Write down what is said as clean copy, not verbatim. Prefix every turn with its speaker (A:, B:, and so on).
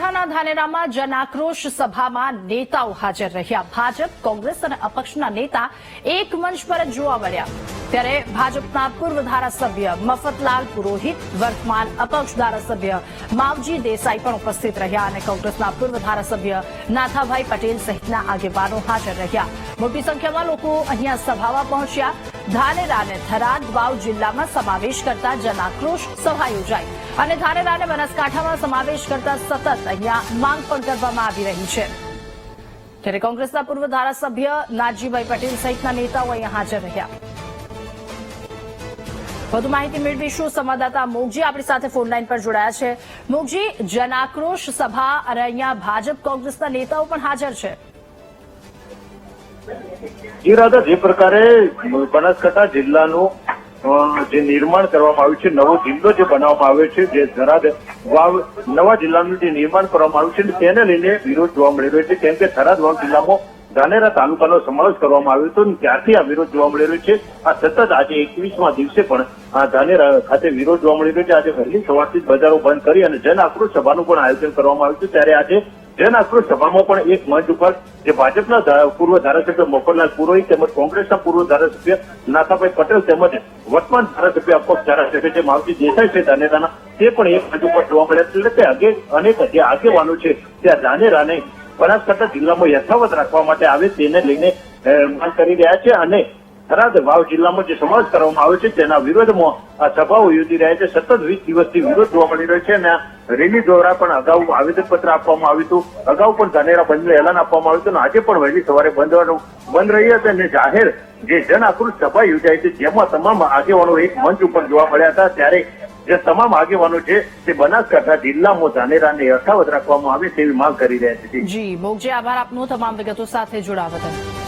A: બનાસકાંઠાના ધાનેરામાં જનાક્રોશ સભામાં નેતાઓ હાજર રહ્યા। ભાજપ, કોંગ્રેસ અને અપક્ષના નેતા એક મંચ પર જ જોવા મળ્યા। ત્યારે ભાજપના પૂર્વ ધારાસભ્ય મફતલાલ પુરોહિત, વર્તમાન અપક્ષ ધારાસભ્ય માવજી દેસાઈ પણ ઉપસ્થિત રહ્યા અને કોંગ્રેસના પૂર્વ ધારાસભ્ય નાથાભાઈ પટેલ સહિતના આગેવાનો હાજર રહ્યા। મોટી સંખ્યામાં લોકો અહીંયા સભામાં પહોંચ્યા। ધાનેરા અને થરાદ વાવ જિલ્લામાં સમાવેશ કરતા જનાક્રોશ સભા યોજાઈ અને ધાનેરા અને બનાસકાંઠામાં સમાવેશ કરતા સતત અહીંયા માંગ પણ કરવામાં આવી રહી છે। ત્યારે કોંગ્રેસના પૂર્વ ધારાસભ્ય નાથજીભાઈ પટેલ સહિતના નેતાઓ અહીંયા હાજર રહ્યા। વધુ માહિતી મેળવીશું। સંવાદદાતા મોગજી આપણી સાથે ફોનલાઈન પર જોડાયા છે। મોગજી, જનાક્રોશ સભા અને અહીંયા ભાજપ કોંગ્રેસના નેતાઓ પણ હાજર છે।
B: જી રાધા, જે પ્રકારે બનાસકાંઠા જિલ્લાનું જે નિર્માણ કરવામાં આવ્યું છે, નવો જિલ્લો જે બનાવવામાં આવ્યો છે, જે થરાદ વાવ નવા જિલ્લાનું જે નિર્માણ કરવામાં આવ્યું છે તેને લઈને વિરોધ જોવા મળી રહ્યો છે। કેમ કે થરાદ વાવ જિલ્લામાં ધાનેરા તાલુકાનો સમાવેશ કરવામાં આવ્યો હતો, ત્યારથી આ વિરોધ જોવા મળી રહ્યો છે। આ સતત આજે 21મા દિવસે પણ આ ધાનેરા ખાતે વિરોધ જોવા મળી રહ્યો છે। આજે વહેલી સવારથી જ બજારો બંધ કરી અને જન આક્રોશ સભાનું પણ આયોજન કરવામાં આવ્યું છે। ત્યારે આજે જન આક્રોશ સભામાં પણ એક મંચ ઉપર જે ભાજપના પૂર્વ ધારાસભ્ય મફતલાલ પુરોહિત તેમજ કોંગ્રેસના પૂર્વ ધારાસભ્ય નાથાભાઈ પટેલ તેમજ વર્તમાન ધારાસભ્ય અપક્ષ ધારાસભ્ય જે માવજી દેસાઈ છે ધાનેરાના, તે પણ એક મંચ ઉપર જોવા મળ્યા। એટલે કે અનેક જે આગેવાનો છે ત્યાં ધાનેરાને બનાસકાંઠા જિલ્લામાં યથાવત રાખવા માટે આવે તેને લઈને માંગ કરી રહ્યા છે અને થરાદ વાવ જિલ્લામાં જે સમાવેશ કરવામાં આવ્યો છે તેના વિરોધમાં આ સભાઓ યોજી રહ્યા છે। સતત 20 દિવસથી વિરોધ જોવા મળી રહ્યો છે અને રેલી દ્વારા પણ અગાઉ આવેદનપત્ર આપવામાં આવ્યું હતું, અગાઉ પણ ધાનેરા બંધનું એલાન આપવામાં આવ્યું હતું અને આજે પણ વહેલી સવારે બંધ રહી હતી અને જાહેર જે જન આક્રોશ સભા યોજાઈ છે જેમાં તમામ આગેવાનો એક મંચ ઉપર જોવા મળ્યા હતા। ત્યારે જે તમામ આગેવાનો છે તે બનાસકાંઠા જિલ્લામાં ધાનેરાને યથાવત રાખવામાં આવે તેવી માંગ કરી રહ્યા છે।
A: જી મોગજી, આભાર આપનો તમામ વિગતો સાથે જોડાવા બદલ।